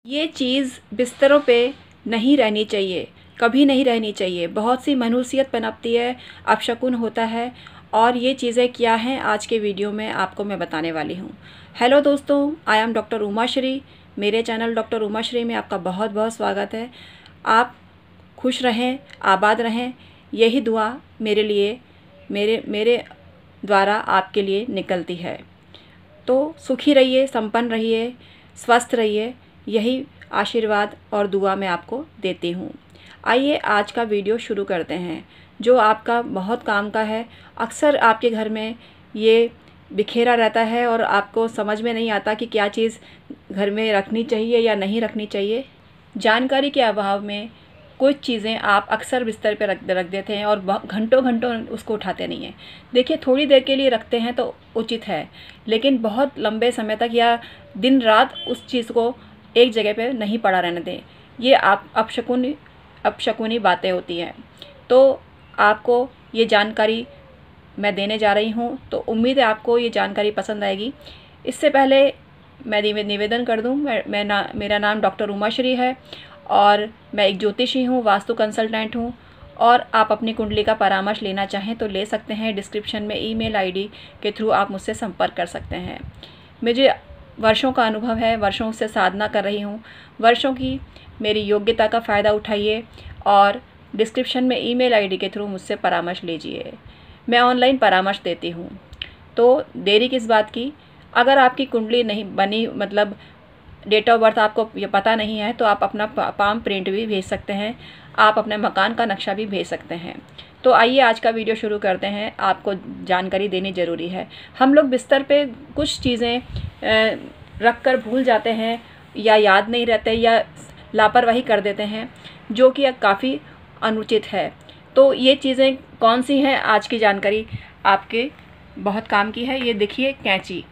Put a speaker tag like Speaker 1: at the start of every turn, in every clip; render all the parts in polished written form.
Speaker 1: ये चीज़ बिस्तरों पे नहीं रहनी चाहिए, कभी नहीं रहनी चाहिए। बहुत सी मनहूसियत पनपती है, अपशकुन होता है। और ये चीज़ें क्या हैं आज के वीडियो में आपको मैं बताने वाली हूँ। हेलो दोस्तों, I am doctor Uma Shri. मेरे चैनल डॉक्टर उमा श्री में आपका बहुत बहुत स्वागत है। आप खुश रहें, आबाद रहें, यही दुआ मेरे लिए मेरे द्वारा आपके लिए निकलती है। तो सुखी रहिए, संपन्न रहिए, स्वस्थ रहिए, यही आशीर्वाद और दुआ मैं आपको देती हूँ। आइए आज का वीडियो शुरू करते हैं, जो आपका बहुत काम का है। अक्सर आपके घर में ये बिखेरा रहता है और आपको समझ में नहीं आता कि क्या चीज़ घर में रखनी चाहिए या नहीं रखनी चाहिए। जानकारी के अभाव में कुछ चीज़ें आप अक्सर बिस्तर पे रख देते हैं और घंटों घंटों उसको उठाते नहीं हैं। देखिए, थोड़ी देर के लिए रखते हैं तो उचित है, लेकिन बहुत लंबे समय तक या दिन रात उस चीज़ को एक जगह पे नहीं पड़ा रहने दें। ये आप अपशकुनी बातें होती हैं। तो आपको ये जानकारी मैं देने जा रही हूँ, तो उम्मीद है आपको ये जानकारी पसंद आएगी। इससे पहले मैं निवेदन कर दूँ, मेरा नाम डॉक्टर उमा श्री है और मैं एक ज्योतिषी हूँ, वास्तु कंसल्टेंट हूँ। और आप अपनी कुंडली का परामर्श लेना चाहें तो ले सकते हैं। डिस्क्रिप्शन में ईमेल आईडी के थ्रू आप मुझसे संपर्क कर सकते हैं। मुझे वर्षों का अनुभव है, वर्षों से साधना कर रही हूँ। वर्षों की मेरी योग्यता का फ़ायदा उठाइए और डिस्क्रिप्शन में ईमेल आईडी के थ्रू मुझसे परामर्श लीजिए। मैं ऑनलाइन परामर्श देती हूँ। तो देरी किस बात की? अगर आपकी कुंडली नहीं बनी, मतलब डेट ऑफ बर्थ आपको ये पता नहीं है, तो आप अपना पाम प्रिंट भी भेज सकते हैं। आप अपने मकान का नक्शा भी भेज सकते हैं। तो आइए आज का वीडियो शुरू करते हैं। आपको जानकारी देनी ज़रूरी है। हम लोग बिस्तर पे कुछ चीज़ें रख कर भूल जाते हैं, या याद नहीं रहते, या लापरवाही कर देते हैं, जो कि काफ़ी अनुचित है। तो ये चीज़ें कौन सी हैं, आज की जानकारी आपके बहुत काम की है। ये देखिए, कैंची।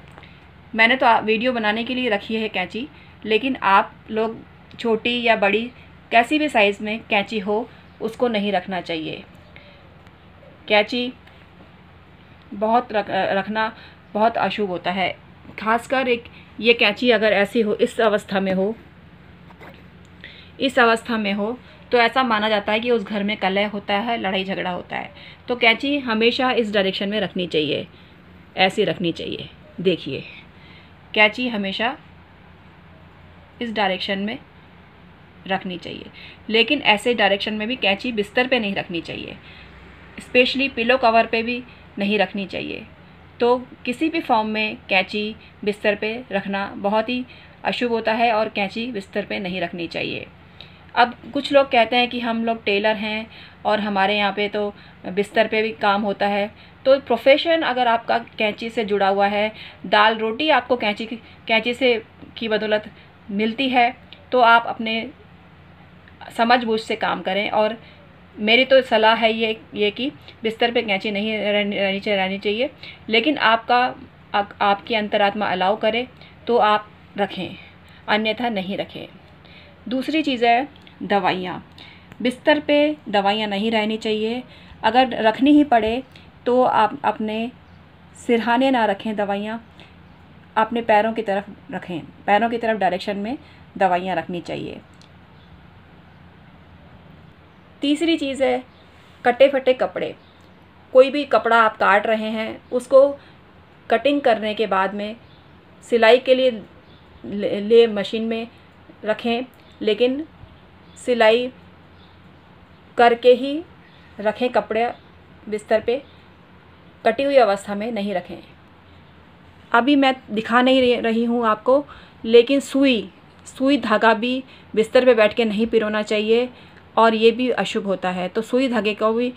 Speaker 1: मैंने तो वीडियो बनाने के लिए रखी है कैंची, लेकिन आप लोग छोटी या बड़ी कैसी भी साइज़ में कैंची हो, उसको नहीं रखना चाहिए। कैंची रखना बहुत अशुभ होता है। खासकर ये कैंची अगर ऐसी हो, इस अवस्था में हो, तो ऐसा माना जाता है कि उस घर में कलह होता है, लड़ाई झगड़ा होता है। तो कैंची हमेशा इस डायरेक्शन में रखनी चाहिए, ऐसी रखनी चाहिए। देखिए, कैंची हमेशा इस डायरेक्शन में रखनी चाहिए, लेकिन ऐसे डायरेक्शन में भी कैंची बिस्तर पे नहीं रखनी चाहिए। स्पेशली पिलो कवर पे भी नहीं रखनी चाहिए। तो किसी भी फॉर्म में कैंची बिस्तर पे रखना बहुत ही अशुभ होता है और कैंची बिस्तर पे नहीं रखनी चाहिए। अब कुछ लोग कहते हैं कि हम लोग टेलर हैं और हमारे यहाँ पे तो बिस्तर पे भी काम होता है। तो प्रोफेशन अगर आपका कैंची से जुड़ा हुआ है, दाल रोटी आपको कैंची से की बदौलत मिलती है, तो आप अपने समझ बूझ से काम करें। और मेरी तो सलाह है ये कि बिस्तर पे कैंची नहीं रहनी चाहिए, लेकिन आपकी अंतरात्मा अलाउ करे तो आप रखें, अन्यथा नहीं रखें। दूसरी चीज़ है दवाइयाँ। बिस्तर पे दवाइयाँ नहीं रहनी चाहिए। अगर रखनी ही पड़े तो आप अपने सिरहाने ना रखें दवाइयाँ, अपने पैरों की तरफ रखें। पैरों की तरफ डायरेक्शन में दवाइयाँ रखनी चाहिए। तीसरी चीज़ है कटे फटे कपड़े। कोई भी कपड़ा आप काट रहे हैं, उसको कटिंग करने के बाद में सिलाई के लिए ले मशीन में रखें, लेकिन सिलाई करके ही रखें। कपड़े बिस्तर पे कटी हुई अवस्था में नहीं रखें। अभी मैं दिखा नहीं रही हूँ आपको, लेकिन सुई धागा भी बिस्तर पे बैठ के नहीं पिरोना चाहिए, और ये भी अशुभ होता है। तो सुई धागे को भी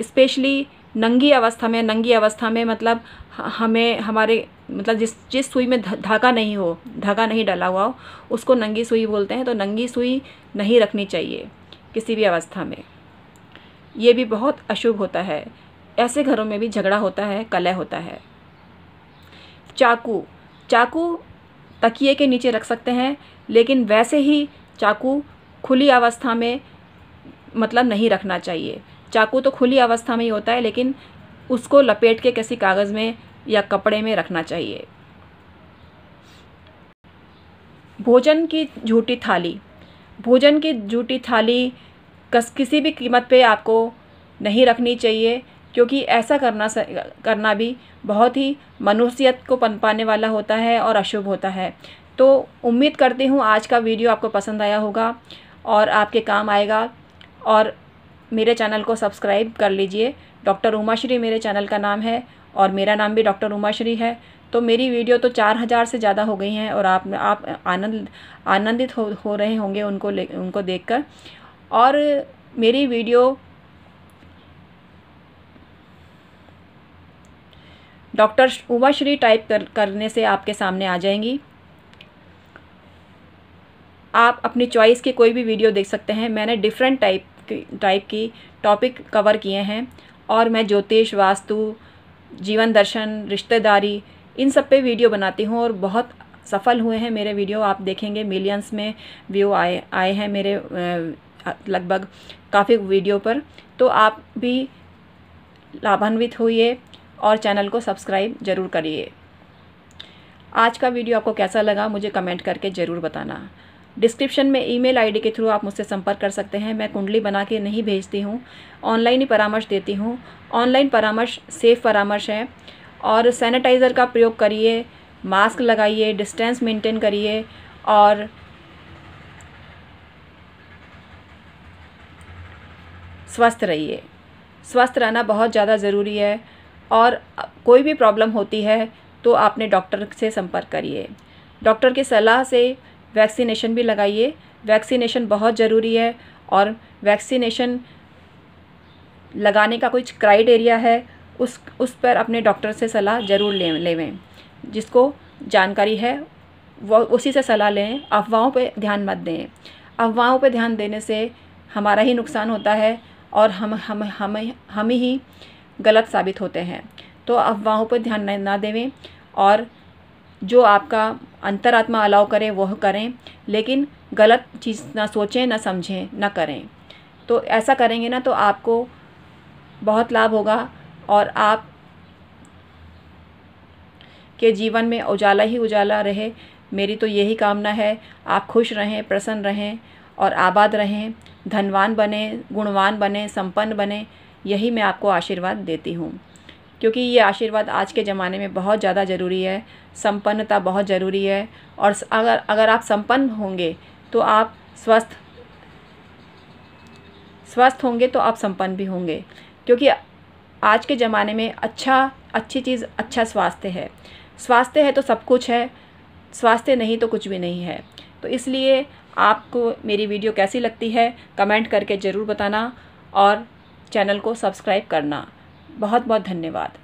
Speaker 1: स्पेशली नंगी अवस्था में मतलब हमारे मतलब जिस सुई में धागा नहीं डला हुआ हो, उसको नंगी सुई बोलते हैं। तो नंगी सुई नहीं रखनी चाहिए किसी भी अवस्था में। ये भी बहुत अशुभ होता है। ऐसे घरों में भी झगड़ा होता है, कलह होता है। चाकू तकिए के नीचे रख सकते हैं, लेकिन वैसे ही चाकू खुली अवस्था में मतलब नहीं रखना चाहिए। चाकू तो खुली अवस्था में ही होता है, लेकिन उसको लपेट के किसी कागज़ में या कपड़े में रखना चाहिए। भोजन की झूठी थाली, भोजन की झूठी थाली किसी भी कीमत पे आपको नहीं रखनी चाहिए, क्योंकि ऐसा करना भी बहुत ही मनुष्यत को पनपाने वाला होता है और अशुभ होता है। तो उम्मीद करती हूँ आज का वीडियो आपको पसंद आया होगा और आपके काम आएगा। और मेरे चैनल को सब्सक्राइब कर लीजिए। डॉक्टर उमाश्री मेरे चैनल का नाम है और मेरा नाम भी डॉक्टर उमाश्री है। तो मेरी वीडियो तो 4000 से ज़्यादा हो गई हैं और आप आनंदित हो रहे होंगे उनको देखकर। और मेरी वीडियो डॉक्टर उमाश्री टाइप करने से आपके सामने आ जाएंगी। आप अपनी चॉइस की कोई भी वीडियो देख सकते हैं। मैंने डिफरेंट टाइप की टॉपिक कवर किए हैं और मैं ज्योतिष, वास्तु, जीवन दर्शन, रिश्तेदारी, इन सब पे वीडियो बनाती हूँ और बहुत सफल हुए हैं मेरे वीडियो। आप देखेंगे मिलियंस में व्यू आए हैं मेरे लगभग काफ़ी वीडियो पर। तो आप भी लाभान्वित होइए और चैनल को सब्सक्राइब ज़रूर करिए। आज का वीडियो आपको कैसा लगा मुझे कमेंट करके ज़रूर बताना। डिस्क्रिप्शन में ईमेल आईडी के थ्रू आप मुझसे संपर्क कर सकते हैं। मैं कुंडली बना के नहीं भेजती हूँ, ऑनलाइन ही परामर्श देती हूँ। ऑनलाइन परामर्श सेफ़ परामर्श है। और सैनिटाइज़र का प्रयोग करिए, मास्क लगाइए, डिस्टेंस मेंटेन करिए और स्वस्थ रहिए। स्वस्थ रहना बहुत ज़्यादा ज़रूरी है और कोई भी प्रॉब्लम होती है तो आपने डॉक्टर से संपर्क करिए। डॉक्टर की सलाह से वैक्सीनेशन भी लगाइए। वैक्सीनेशन बहुत ज़रूरी है और वैक्सीनेशन लगाने का कुछ क्राइटेरिया है, उस पर अपने डॉक्टर से सलाह ज़रूर लेवें। जिसको जानकारी है वो उसी से सलाह लें। अफवाहों पे ध्यान मत दें। अफवाहों पे ध्यान देने से हमारा ही नुकसान होता है और हम ही गलत साबित होते हैं। तो अफवाहों पर ध्यान ना देवें और जो आपका अंतरात्मा अलाउ करे वह करें, लेकिन गलत चीज़ ना सोचें, ना समझें, ना करें। तो ऐसा करेंगे ना तो आपको बहुत लाभ होगा और आप के जीवन में उजाला ही उजाला रहे। मेरी तो यही कामना है। आप खुश रहें, प्रसन्न रहें और आबाद रहें, धनवान बने, गुणवान बने, संपन्न बने। यही मैं आपको आशीर्वाद देती हूँ, क्योंकि ये आशीर्वाद आज के ज़माने में बहुत ज़्यादा ज़रूरी है। संपन्नता बहुत ज़रूरी है और अगर आप संपन्न होंगे तो आप स्वस्थ होंगे तो आप संपन्न भी होंगे। क्योंकि आज के ज़माने में अच्छी चीज़ अच्छा स्वास्थ्य है। स्वास्थ्य है तो सब कुछ है, स्वास्थ्य नहीं तो कुछ भी नहीं है। तो इसलिए आपको मेरी वीडियो कैसी लगती है कमेंट करके ज़रूर बताना और चैनल को सब्सक्राइब करना। बहुत बहुत धन्यवाद।